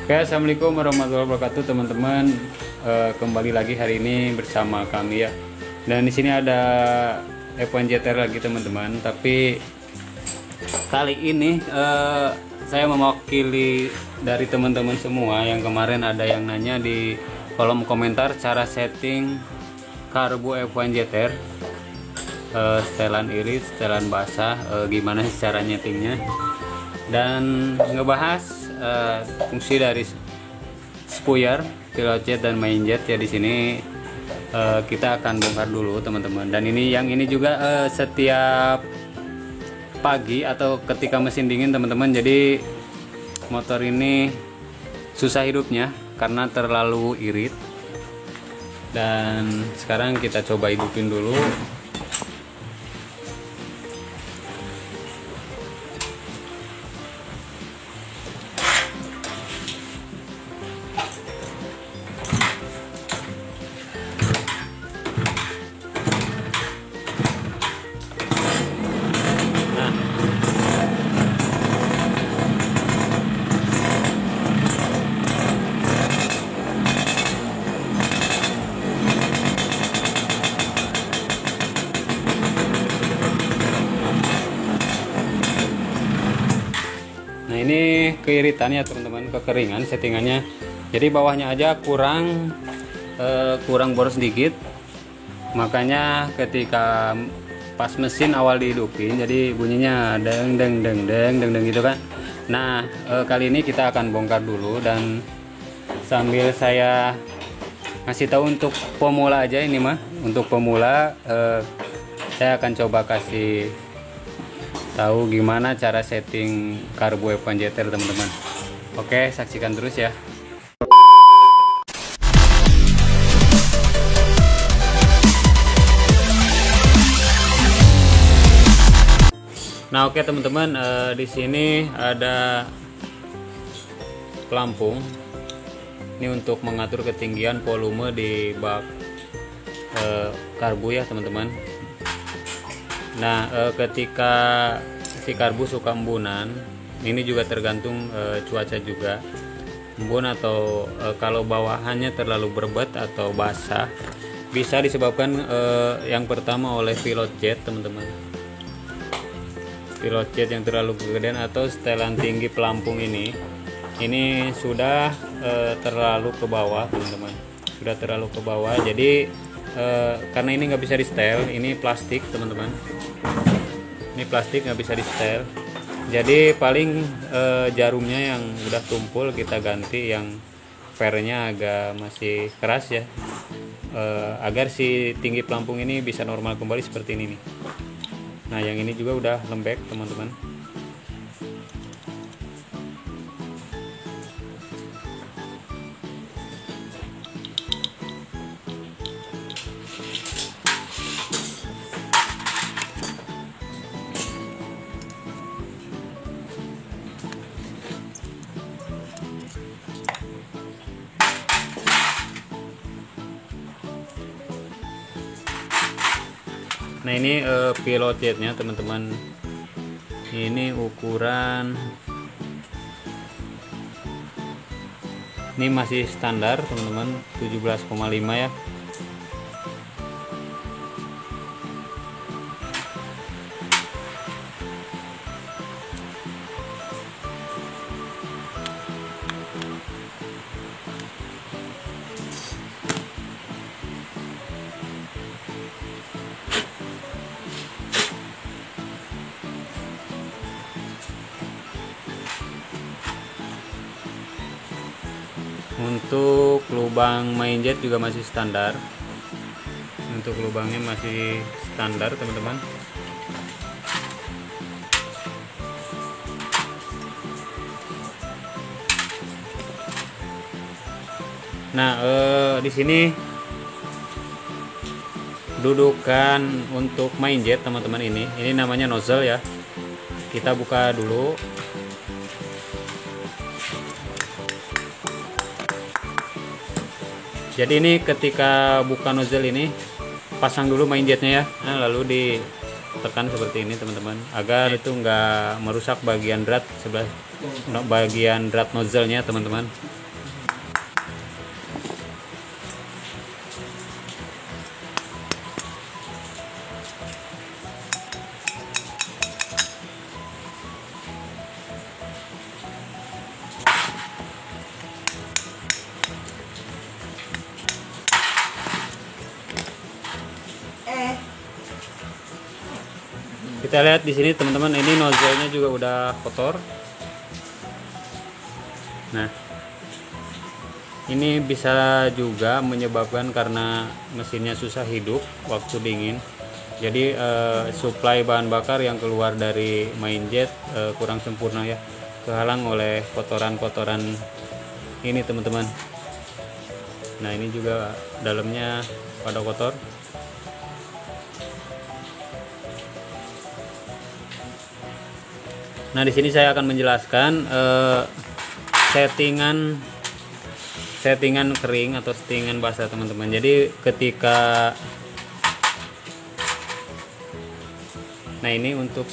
Oke, assalamualaikum warahmatullahi wabarakatuh teman-teman. Kembali lagi hari ini bersama kami ya. Dan di sini ada F1 JTR lagi teman-teman. Tapi kali ini saya mewakili dari teman-teman semua yang kemarin ada yang nanya di kolom komentar cara setting karbu F1 JTR, setelan irit, setelan basah, gimana sih cara nyetingnya, dan ngebahas fungsi dari spuyer, pilot jet dan main jet ya. Di sini kita akan bongkar dulu teman-teman. Dan ini juga setiap pagi atau ketika mesin dingin teman-teman. Jadi motor ini susah hidupnya karena terlalu irit. Dan sekarang kita coba hidupin dulu. Nah ini keiritannya teman-teman, kekeringan settingannya. Jadi bawahnya aja kurang boros sedikit. Makanya ketika pas mesin awal dihidupin, jadi bunyinya deng deng deng deng deng deng gitu kan. Nah kali ini kita akan bongkar dulu, dan sambil saya ngasih tahu untuk pemula aja ini mah. Untuk pemula saya akan coba kasih tahu gimana cara setting karbu F1 JTR teman-teman. Oke, saksikan terus ya. Nah oke teman-teman, di sini ada pelampung. Ini untuk mengatur ketinggian volume di bak karbu ya teman-teman. Nah ketika si karbu suka embunan, ini juga tergantung cuaca juga, embun atau kalau bawahannya terlalu berbet atau basah, bisa disebabkan yang pertama oleh pilot jet teman-teman. Pilot jet yang terlalu kegedean atau setelan tinggi pelampung ini sudah terlalu ke bawah teman-teman, sudah terlalu ke bawah. Jadi karena ini nggak bisa di setel, ini plastik teman-teman, ini plastik nggak bisa di setel. Jadi paling jarumnya yang udah tumpul kita ganti yang fairnya agak masih keras ya, agar si tinggi pelampung ini bisa normal kembali seperti ini nih. Nah yang ini juga udah lembek teman-teman. Nah ini pilot jetnya teman-teman, ini ukuran, ini masih standar teman-teman, 17,5 ya. Untuk lubang main jet juga masih standar. Untuk lubangnya masih standar teman-teman. Nah di sini dudukan untuk main jet teman-teman, ini namanya nozzle ya. Kita buka dulu. Jadi ini ketika buka nozzle ini pasang dulu main jetnya ya. Nah, lalu ditekan seperti ini teman-teman, agar itu nggak merusak bagian drat sebelah bagian draft nozzle-nya teman-teman. Kita lihat di sini teman-teman, ini nozzle-nya juga udah kotor. Nah, ini bisa juga menyebabkan karena mesinnya susah hidup waktu dingin. Jadi suplai bahan bakar yang keluar dari main jet kurang sempurna ya, kehalang oleh kotoran-kotoran ini teman-teman. Nah, ini juga dalamnya pada kotor. Nah, di sini saya akan menjelaskan settingan kering atau settingan basah teman-teman. Jadi ketika, nah ini untuk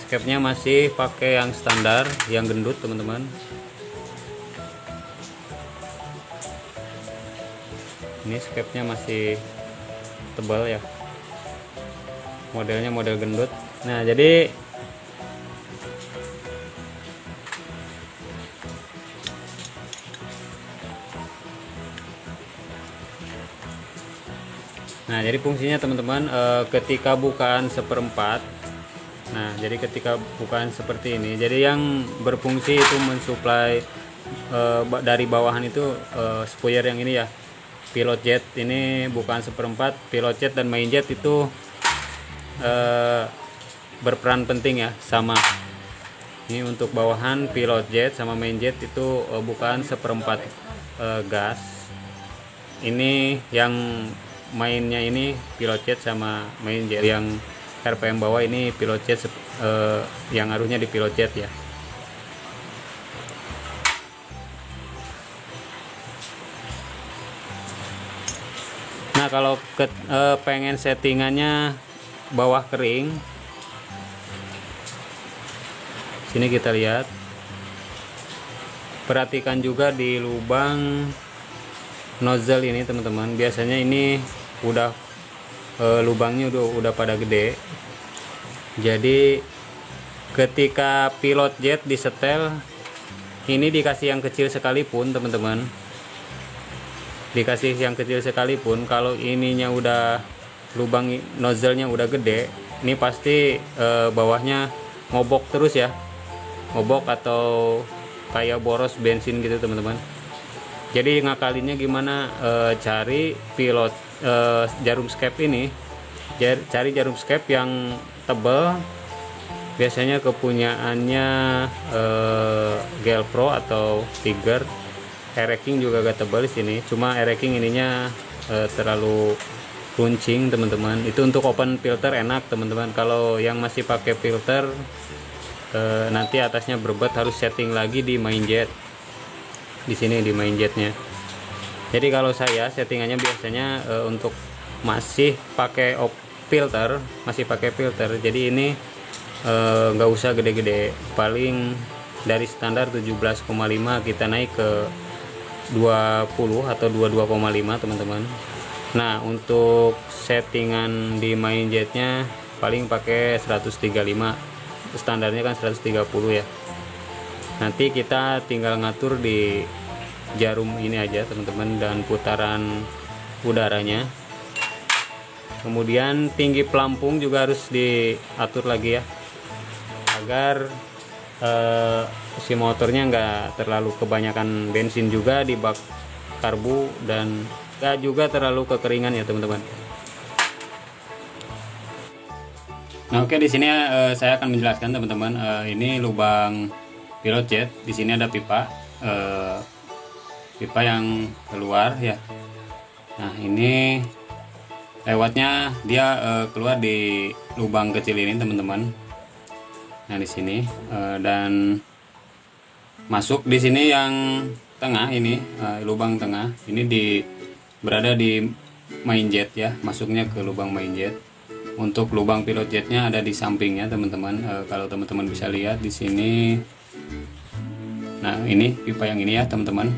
skepnya masih pakai yang standar, yang gendut teman-teman. Ini skepnya masih tebal ya, modelnya model gendut. Nah, jadi fungsinya teman-teman, ketika bukaan seperempat, nah jadi ketika bukaan seperti ini, jadi yang berfungsi itu mensuplai dari bawahan itu spoiler yang ini ya, pilot jet ini bukaan seperempat, pilot jet dan main jet itu berperan penting ya, sama. Ini untuk bawahan pilot jet sama main jet itu bukaan seperempat gas. Ini yang mainnya ini pilot jet sama main jet, yang RPM bawah ini pilot jet yang arusnya di pilot jet ya. Nah, kalau pengen settingannya bawah kering, sini kita lihat, perhatikan juga di lubang nozzle ini teman-teman. Biasanya ini udah lubangnya udah pada gede. Jadi ketika pilot jet disetel, ini dikasih yang kecil sekalipun teman-teman, dikasih yang kecil sekalipun, kalau ininya udah lubang nozzle-nya udah gede, ini pasti bawahnya ngobok terus ya, ngobok atau kayak boros bensin gitu teman-teman. Jadi ngakalinnya gimana, cari pilot jarum skep ini, cari jarum skep yang tebal. Biasanya kepunyaannya Gelpro atau Tiger. Air-King juga agak tebal di sini, cuma Air-King ininya terlalu runcing teman-teman. Itu untuk open filter enak teman-teman. Kalau yang masih pakai filter, nanti atasnya berbet, harus setting lagi di main jet. Di sini di main jetnya. Jadi kalau saya settingannya biasanya untuk masih pakai filter, jadi ini nggak usah gede-gede, paling dari standar 17,5 kita naik ke 20 atau 22,5 teman-teman. Nah, untuk settingan di main jetnya paling pakai 135, standarnya kan 130 ya. Nanti kita tinggal ngatur di jarum ini aja teman-teman, dan putaran udaranya. Kemudian tinggi pelampung juga harus diatur lagi ya, agar si motornya nggak terlalu kebanyakan bensin juga di bak karbu, dan nggak juga terlalu kekeringan ya teman-teman. Nah, oke, di sini saya akan menjelaskan teman-teman, ini lubang pilot jet. Di sini ada pipa yang keluar ya. Nah, ini lewatnya dia keluar di lubang kecil ini teman-teman. Nah, di sini dan masuk di sini yang tengah ini, lubang tengah ini berada di main jet ya, masuknya ke lubang main jet. Untuk lubang pilot jetnya ada di sampingnya teman-teman. Kalau teman-teman bisa lihat di sini. Nah ini pipa yang ini ya teman-teman.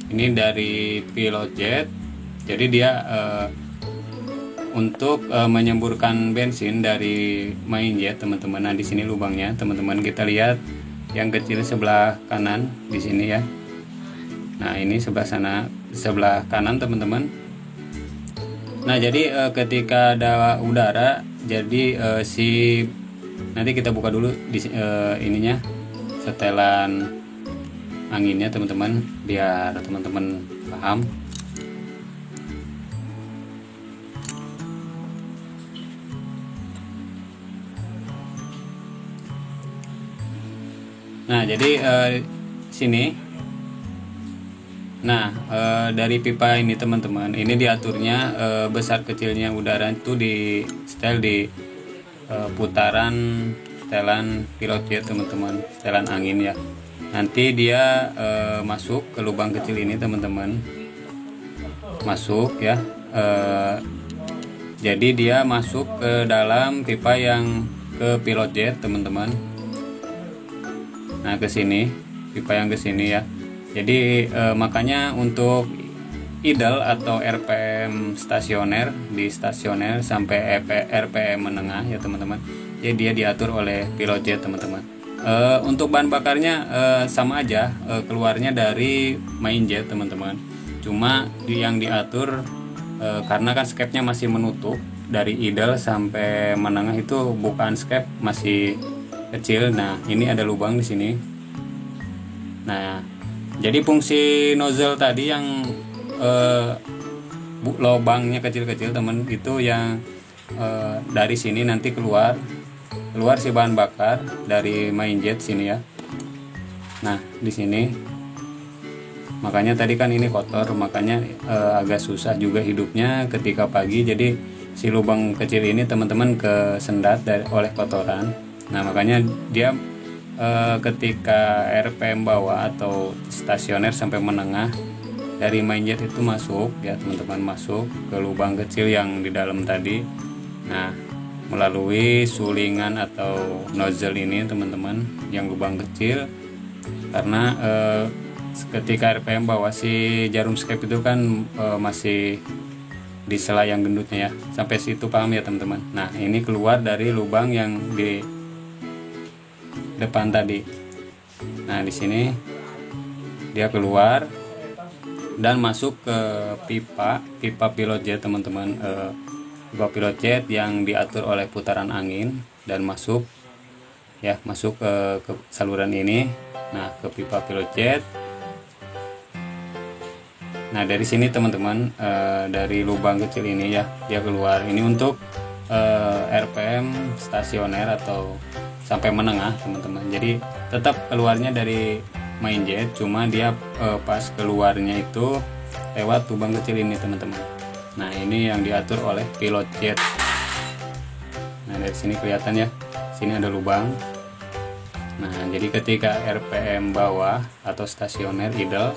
Ini dari pilot jet. Jadi dia untuk menyemburkan bensin dari main jet teman-teman. Nah di sini lubangnya teman-teman, kita lihat yang kecil sebelah kanan di sini ya. Nah ini sebelah kanan teman-teman. Nah jadi ketika ada udara, jadi nanti kita buka dulu di ininya, setelan anginnya teman-teman, biar teman-teman paham. Nah jadi sini, nah dari pipa ini teman-teman, ini diaturnya besar kecilnya udara itu di setel di putaran setelan pilot jet teman-teman, setelan angin ya. Nanti dia masuk ke lubang kecil ini teman-teman, masuk ya. Jadi dia masuk ke dalam pipa yang ke pilot jet teman-teman. Nah ke sini, pipa yang ke sini ya. Jadi makanya untuk idle atau RPM stasioner, di stasioner sampai RPM menengah ya teman-teman. Jadi dia diatur oleh pilot jet teman-teman. Untuk bahan bakarnya sama aja, keluarnya dari main jet teman-teman. Cuma yang diatur karena kan skepnya masih menutup, dari idle sampai menengah itu bukan skep, masih kecil. Nah ini ada lubang di sini. Nah jadi fungsi nozzle tadi yang lubangnya kecil-kecil teman, itu yang dari sini nanti keluar si bahan bakar dari main jet sini ya. Nah di sini, makanya tadi kan ini kotor, makanya agak susah juga hidupnya ketika pagi. Jadi si lubang kecil ini teman-teman kesendat oleh kotoran. Nah makanya dia ketika RPM bawah atau stasioner sampai menengah dari main jet itu masuk ya teman-teman, masuk ke lubang kecil yang di dalam tadi. Nah melalui sulingan atau nozzle ini teman-teman, yang lubang kecil, karena ketika RPM bawah si jarum skep itu kan masih di sela yang gendutnya ya. Sampai situ paham ya teman-teman. Nah ini keluar dari lubang yang di depan tadi. Nah di sini dia keluar dan masuk ke pipa pilot jet teman-teman. Pipa pilot jet yang diatur oleh putaran angin dan masuk ke saluran ini. Nah ke pipa pilot jet. Nah dari sini teman-teman, dari lubang kecil ini ya dia keluar. Ini untuk RPM stasioner atau sampai menengah teman-teman. Jadi tetap keluarnya dari main jet, cuma dia pas keluarnya itu lewat lubang kecil ini teman-teman. Nah ini yang diatur oleh pilot jet. Nah dari sini kelihatan ya, sini ada lubang. Nah jadi ketika RPM bawah atau stasioner idle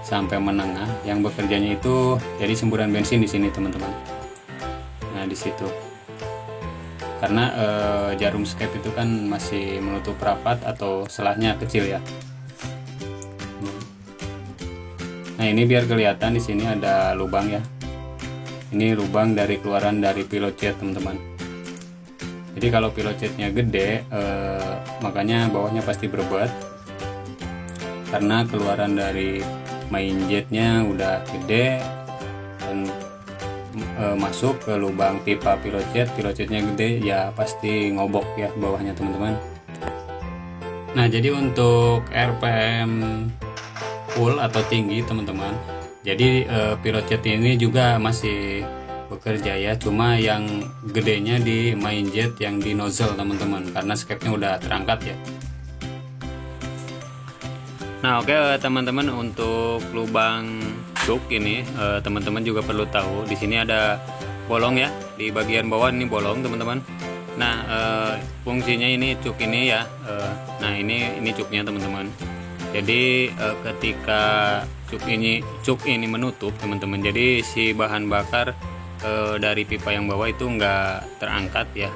sampai menengah, yang bekerjanya itu jadi semburan bensin di sini teman-teman. Nah di situ, karena jarum skep itu kan masih menutup rapat atau selahnya kecil ya. Nah ini biar kelihatan, di sini ada lubang ya. Ini lubang dari keluaran dari pilot jet teman-teman. Jadi kalau pilot jetnya gede, makanya bawahnya pasti berbet, karena keluaran dari main jetnya udah gede dan masuk ke lubang pipa pilot jetnya gede ya, pasti ngobok ya bawahnya teman-teman. Nah jadi untuk RPM full atau tinggi teman-teman, jadi pilot jet ini juga masih bekerja ya, cuma yang gedenya di main jet yang di nozzle teman-teman, karena skepnya udah terangkat ya. Nah oke teman-teman, untuk lubang cuk ini teman-teman juga perlu tahu, di sini ada bolong ya, di bagian bawah ini bolong teman-teman. Nah fungsinya ini cuk ini ya, nah ini cuknya teman-teman. Jadi ketika cuk ini menutup teman-teman, jadi si bahan bakar dari pipa yang bawah itu nggak terangkat ya.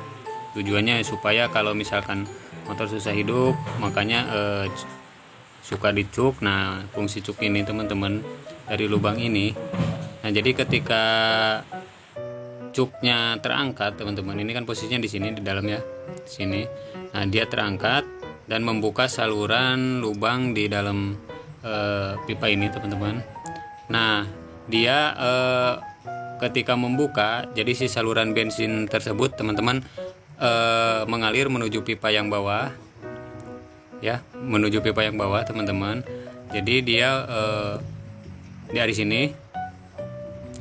Tujuannya supaya kalau misalkan motor susah hidup, makanya suka dicuk. Nah, fungsi cuk ini teman-teman dari lubang ini. Nah, jadi ketika cuknya terangkat teman-teman, ini kan posisinya di sini di dalam ya, di sini. Nah, dia terangkat dan membuka saluran lubang di dalam pipa ini teman-teman. Nah, dia ketika membuka, jadi si saluran bensin tersebut teman-teman mengalir menuju pipa yang bawah ya, menuju pipa yang bawah teman-teman. Jadi dia dari sini,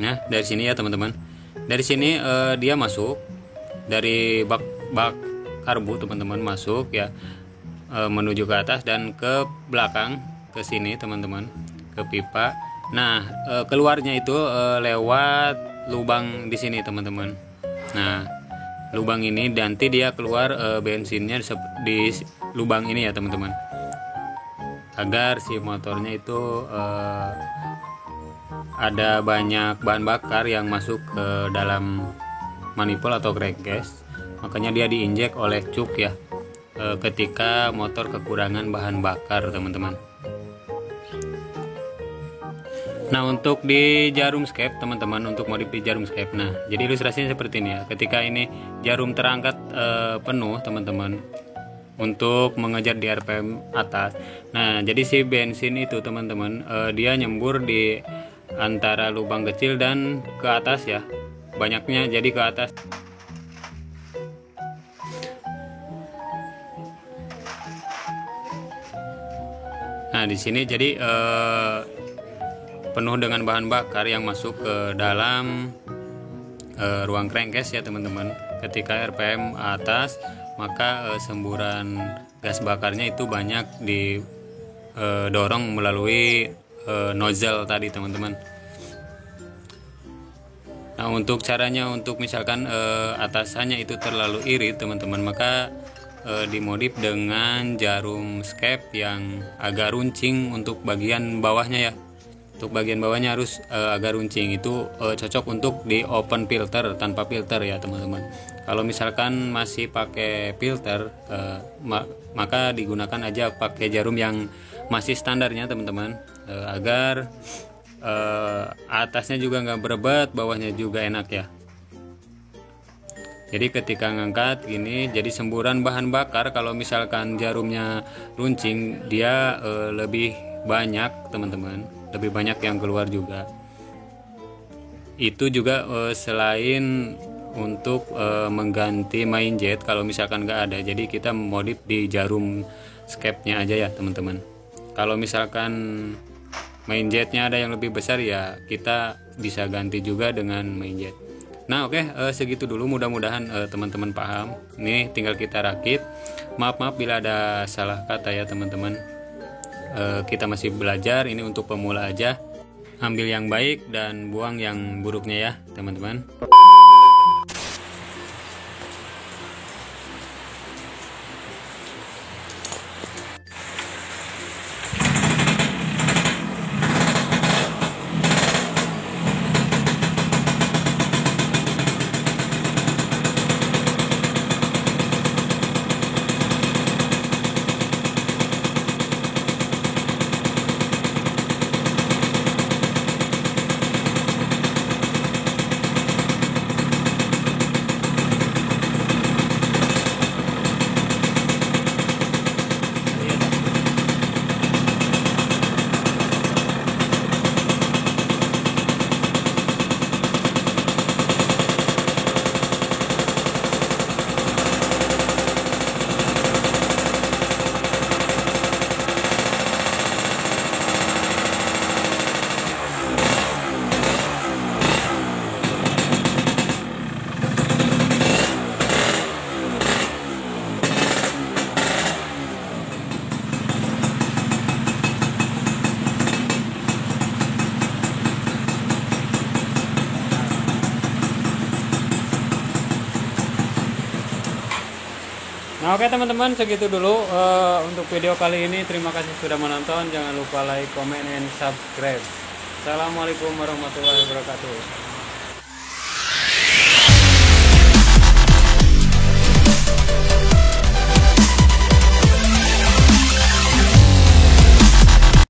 nah dari sini ya teman-teman, dari sini dia masuk dari bak karbu teman-teman, masuk ya menuju ke atas dan ke belakang ke sini teman-teman, ke pipa. Nah, keluarnya itu lewat lubang di sini teman-teman. Nah, lubang ini nanti dia keluar bensinnya di lubang ini ya teman-teman, agar si motornya itu ada banyak bahan bakar yang masuk ke dalam manifold atau crankcase. Makanya dia diinjek oleh cuk ya ketika motor kekurangan bahan bakar teman-teman. Nah, untuk di jarum skep teman-teman, untuk modif di jarum skep, nah jadi ilustrasinya seperti ini ya. Ketika ini jarum terangkat penuh teman-teman untuk mengejar di RPM atas. Nah, jadi si bensin itu teman-teman dia nyembur di antara lubang kecil dan ke atas ya, banyaknya jadi ke atas. Nah, di sini jadi penuh dengan bahan bakar yang masuk ke dalam ruang crankcase ya teman-teman. Ketika RPM atas, maka semburan gas bakarnya itu banyak didorong melalui nozzle tadi teman-teman. Nah, untuk caranya, untuk misalkan atasannya itu terlalu irit teman-teman, maka dimodif dengan jarum skep yang agak runcing untuk bagian bawahnya ya. Untuk bagian bawahnya harus agak runcing, itu cocok untuk di open filter tanpa filter ya teman-teman. Kalau misalkan masih pakai filter, maka digunakan aja pakai jarum yang masih standarnya teman-teman, agar atasnya juga nggak berebet, bawahnya juga enak ya. Jadi ketika ngangkat gini, jadi semburan bahan bakar kalau misalkan jarumnya runcing, dia lebih banyak teman-teman, lebih banyak yang keluar juga. Itu juga selain untuk mengganti main jet kalau misalkan nggak ada, jadi kita modif di jarum skepnya aja ya teman-teman. Kalau misalkan main jetnya ada yang lebih besar ya, kita bisa ganti juga dengan main jet. Nah, oke, segitu dulu, mudah-mudahan teman-teman paham. Ini tinggal kita rakit. Maaf bila ada salah kata ya teman-teman. Kita masih belajar, ini untuk pemula aja. Ambil yang baik dan buang yang buruknya ya teman-teman. Nah, oke teman-teman, segitu dulu untuk video kali ini. Terima kasih sudah menonton. Jangan lupa like, comment, and subscribe. Assalamualaikum warahmatullahi wabarakatuh.